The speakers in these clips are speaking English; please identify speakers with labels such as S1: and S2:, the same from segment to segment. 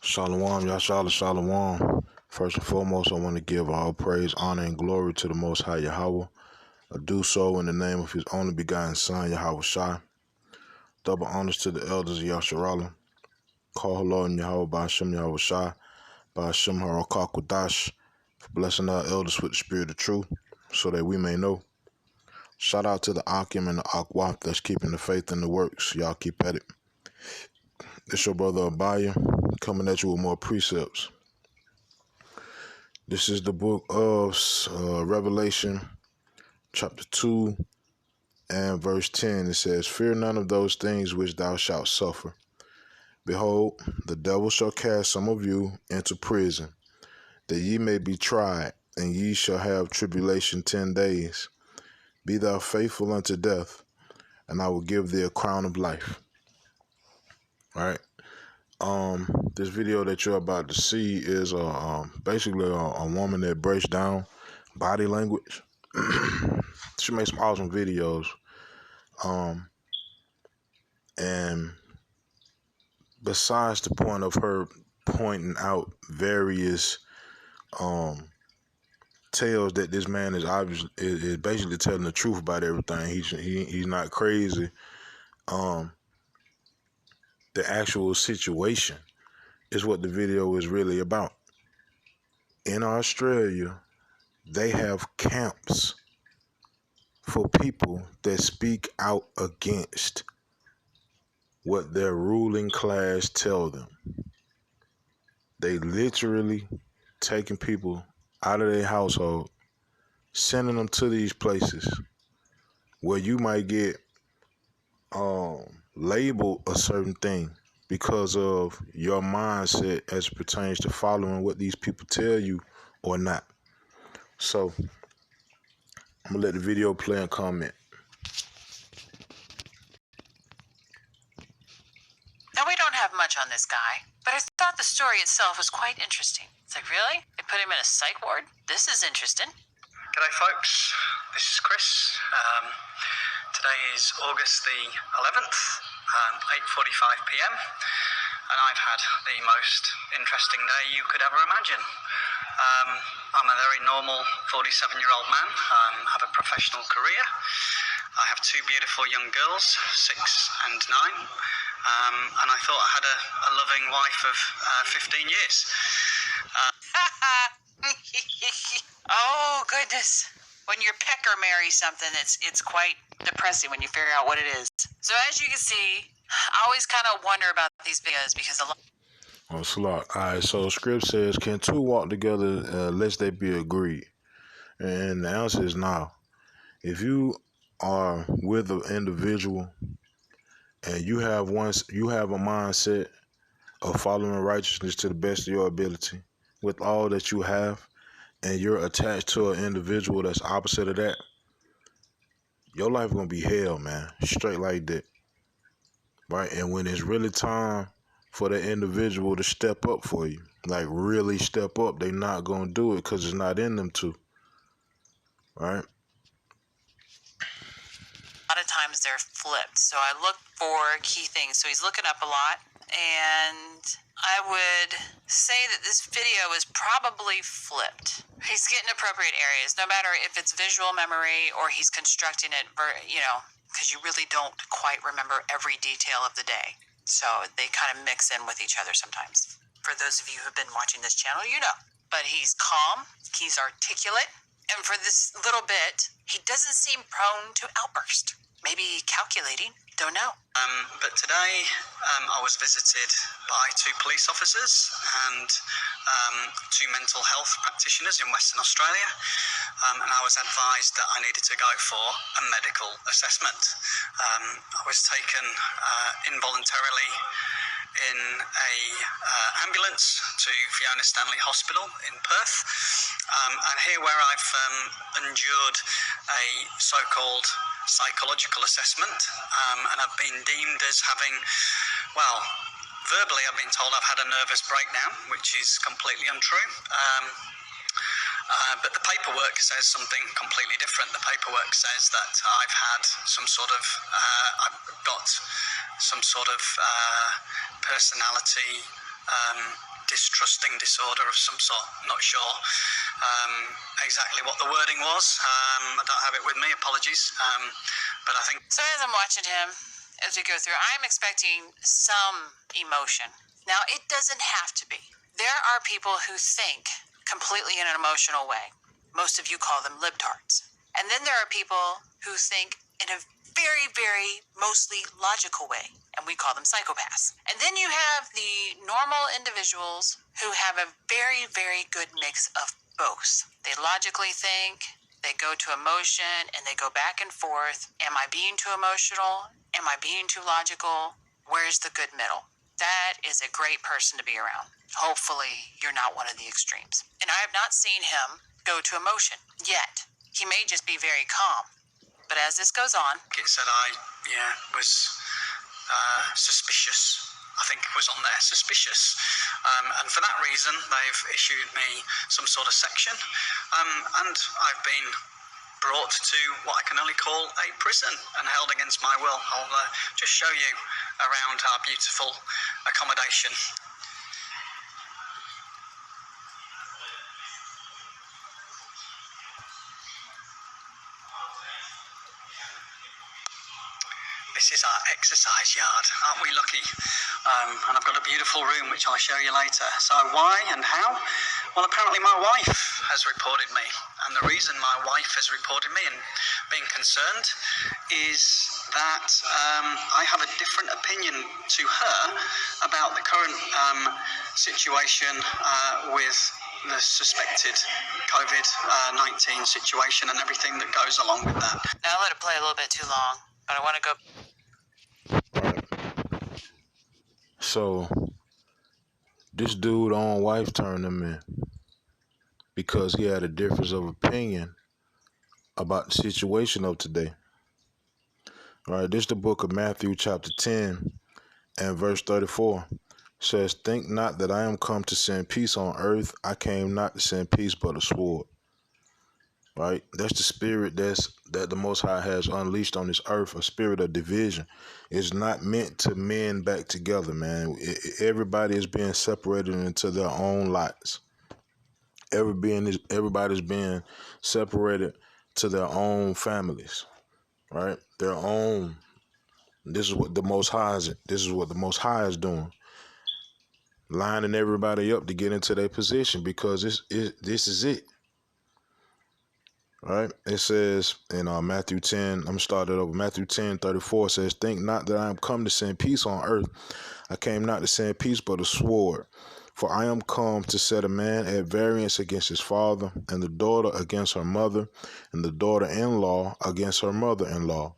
S1: Shalom, Yashala Shalom. First and foremost, I want to give all praise, honor, and glory to the Most High Yahweh. I do so in the name of His only begotten Son, Yahweh Shai. Double honors to the elders of Yasharala. Call Lord and Yahweh by Hashem Yahweh Shai, by Hashem Harakakwadash, for blessing our elders with the spirit of truth, so that we may know. Shout out to the Akim and the Akwaf that's keeping the faith in the works. Y'all keep at it. It's your brother Abaya, coming at you with more precepts. This is the book of Revelation, chapter 2 and verse 10. It says, "Fear none of those things which thou shalt suffer. Behold, the devil shall cast some of you into prison, that ye may be tried, and ye shall have tribulation 10 days. Be thou faithful unto death, and I will give thee a crown of life." All right. This video that you're about to see is basically a woman that breaks down body language. She makes some awesome videos. And besides the point of her pointing out various tales that this man is obviously is basically telling the truth about everything. He's not crazy. The actual situation is what the video is really about. In Australia, they have camps for people that speak out against what their ruling class tell them. They literally taking people out of their household, sending them to these places where you might get labeled a certain thing because of your mindset as it pertains to following what these people tell you or not. So I'm gonna let the video play and comment.
S2: Now, we don't have much on this guy, but I thought the story itself was quite interesting. It's like, really? They put him in a psych ward? This is interesting.
S3: G'day folks, this is Chris. Today is August the 11th, 8:45 p.m. and I've had the most interesting day you could ever imagine. I'm a very normal 47-year-old man. I have a professional career. I have two beautiful young girls, 6 and 9. And I thought I had a loving wife of 15 years.
S2: Oh, goodness. When your pecker marries something, it's quite depressing when you figure out what it is. So as you can see, I always kind of wonder about these videos because a lot...
S1: Oh, Slot. All right, so script says, can two walk together lest they be agreed? And the answer is no. If you are with an individual and you have a mindset of following righteousness to the best of your ability with all that you have, and you're attached to an individual that's opposite of that, your life gonna be hell, man. Straight like that. Right? And when it's really time for the individual to step up for you, like really step up, they not gonna do it because it's not in them to. Right?
S2: A lot of times they're flipped. So I look for key things. So he's looking up a lot. And I would say that this video is probably flipped. He's getting appropriate areas, no matter if it's visual memory or he's constructing it, because you really don't quite remember every detail of the day. So they kind of mix in with each other sometimes. For those of you who've been watching this channel, you know. But he's calm, he's articulate, and for this little bit, he doesn't seem prone to outburst. Maybe calculating, don't know.
S3: But today I was visited by 2 police officers and 2 mental health practitioners in Western Australia, and I was advised that I needed to go for a medical assessment. I was taken involuntarily in a ambulance to Fiona Stanley Hospital in Perth, and here where I've endured a so-called psychological assessment, and I've been deemed as having, well, verbally I've been told I've had a nervous breakdown, which is completely untrue. But the paperwork says something completely different. The paperwork says that I've had I've got some sort of personality distrusting disorder of some sort. I'm not sure exactly what the wording was. I don't have it with me, apologies. But I think...
S2: So as I'm watching him, as we go through, I'm expecting some emotion. Now, it doesn't have to be. There are people who think completely in an emotional way. Most of you call them libtards. And then there are people who think in a very, very mostly logical way, and we call them psychopaths. And then you have the normal individuals who have a very, very good mix of both. They logically think, they go to emotion, and they go back and forth. Am I being too emotional? Am I being too logical? Where's the good middle? That is a great person to be around. Hopefully, you're not one of the extremes. And I have not seen him go to emotion yet. He may just be very calm. But as this goes on...
S3: It said I was suspicious. I think it was on there, suspicious. And for that reason, they've issued me some sort of section. And I've been brought to what I can only call a prison and held against my will. I'll just show you around our beautiful accommodation. This is our exercise yard. Aren't we lucky? And I've got a beautiful room which I'll show you later. So why and how? Well, apparently my wife has reported me. And the reason my wife has reported me and being concerned is that I have a different opinion to her about the current situation with the suspected COVID-19 situation and everything that goes along with that.
S2: Now, I let it play a little bit too long, but I want to go...
S1: So this dude own wife turned him in because he had a difference of opinion about the situation of today. All right, this is the book of Matthew chapter 10 and verse 34. It says, "Think not that I am come to send peace on earth. I came not to send peace but a sword." Right? That's the spirit that the Most High has unleashed on this earth, a spirit of division. It's not meant to mend back together, man. Everybody is being separated into their own lots. Everybody's being separated to their own families, right? Their own. This is what the Most High is doing. Lining everybody up to get into their position because this is it. All right, it says in Matthew 10, I'm going to start it over. Matthew 10:34 says, "Think not that I am come to send peace on earth. I came not to send peace, but a sword. For I am come to set a man at variance against his father, and the daughter against her mother, and the daughter-in-law against her mother-in-law.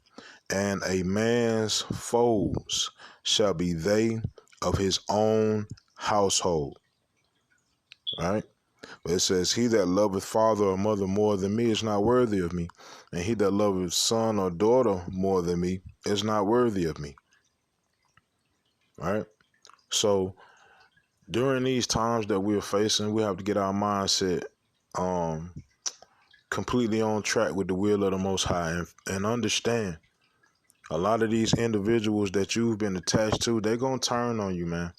S1: And a man's foes shall be they of his own household." All right. But it says, "He that loveth father or mother more than me is not worthy of me. And he that loveth son or daughter more than me is not worthy of me." All right. So during these times that we're facing, we have to get our mindset completely on track with the will of the Most High and understand a lot of these individuals that you've been attached to, they're going to turn on you, man.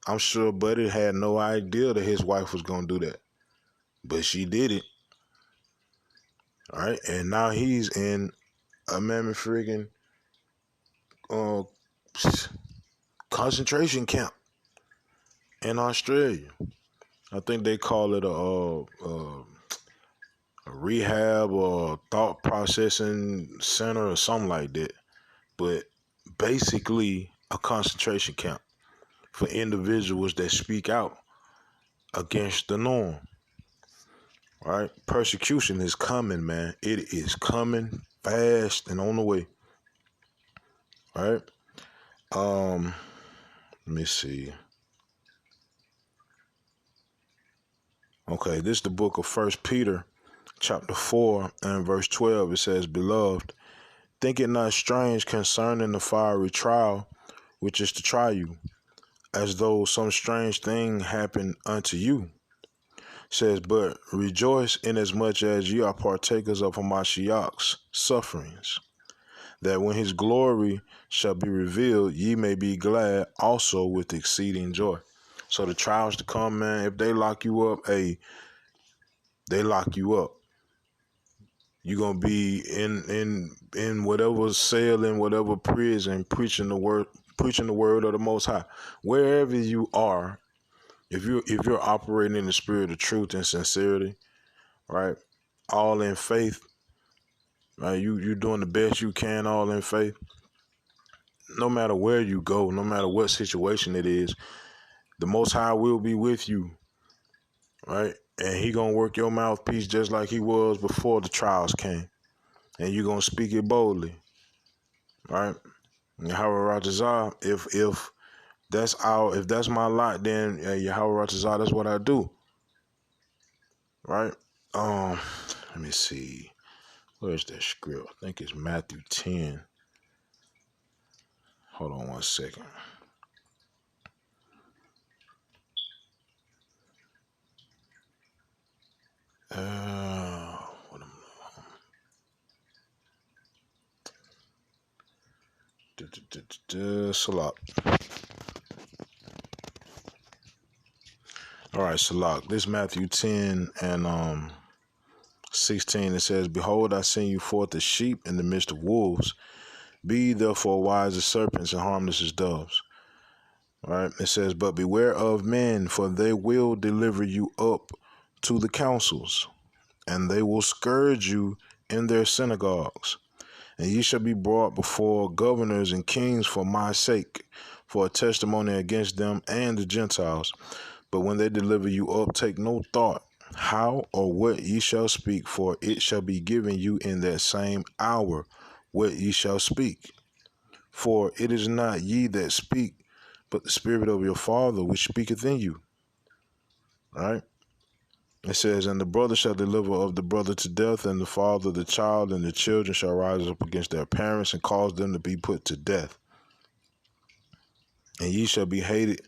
S1: I'm sure Buddy had no idea that his wife was going to do that. But she did it. All right. And now he's in a mammoth friggin' concentration camp in Australia. I think they call it a rehab or thought processing center or something like that. But basically a concentration camp for individuals that speak out against the norm. All right, persecution is coming, man. It is coming fast and on the way. All right. Let me see. Okay, this is the book of 1 Peter, chapter 4 and verse 12. It says, "Beloved, think it not strange concerning the fiery trial, which is to try you, as though some strange thing happened unto you. Says, but rejoice inasmuch as ye are partakers of Hamashiach's sufferings, that when his glory shall be revealed, ye may be glad also with exceeding joy." So the trials to come, man, if they lock you up, hey, they lock you up. You're gonna be in whatever cell, in whatever prison, preaching the word of the Most High. Wherever you are, if you're operating in the spirit of truth and sincerity, right? All in faith, right? You doing the best you can, all in faith. No matter where you go, no matter what situation it is, the Most High will be with you, right? And He gonna work your mouthpiece just like He was before the trials came, and you gonna speak it boldly, right? Yahweh Ratazah, if that's my lot, then Yahweh Ratazah, that's what I do, right? Let me see. Where's that script? I think it's Matthew 10. Hold on one second. What am Salak. All right, Salak. This Matthew 10 and 16. It says, "Behold, I send you forth as sheep in the midst of wolves. Be therefore wise as serpents and harmless as doves." All right. It says, "But beware of men, for they will deliver you up to the councils, and they will scourge you in their synagogues. And ye shall be brought before governors and kings for my sake, for a testimony against them and the Gentiles. But when they deliver you up, take no thought how or what ye shall speak, for it shall be given you in that same hour what ye shall speak. For it is not ye that speak, but the Spirit of your Father which speaketh in you." Right? It says, "And the brother shall deliver of the brother to death, and the father the child, and the children shall rise up against their parents and cause them to be put to death. And ye shall be hated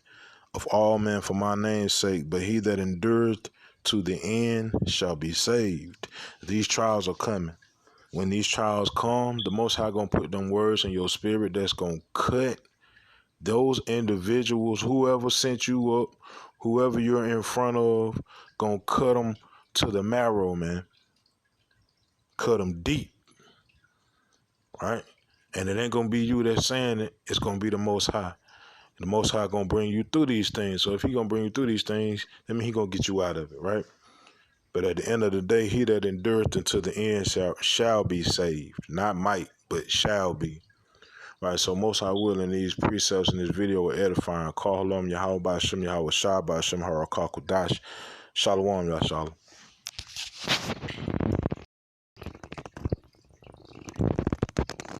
S1: of all men for my name's sake, but he that endureth to the end shall be saved." These trials are coming. When these trials come, the Most High gonna put them words in your spirit that's gonna cut those individuals, whoever sent you up, whoever you're in front of, gonna cut them to the marrow, man. Cut them deep, right? And it ain't gonna be you that's saying it. It's gonna be the Most High. The Most High gonna bring you through these things. So if He gonna bring you through these things, that means He gonna get you out of it, right? But at the end of the day, he that endureth until the end shall be saved. Not might, but shall be. Right, so Most High will in these precepts in this video are edifying. Call Halom Yahweh Ba'Shem Yahweh Shah Ba'Shem Harakakudash. Shalom Yahshalom.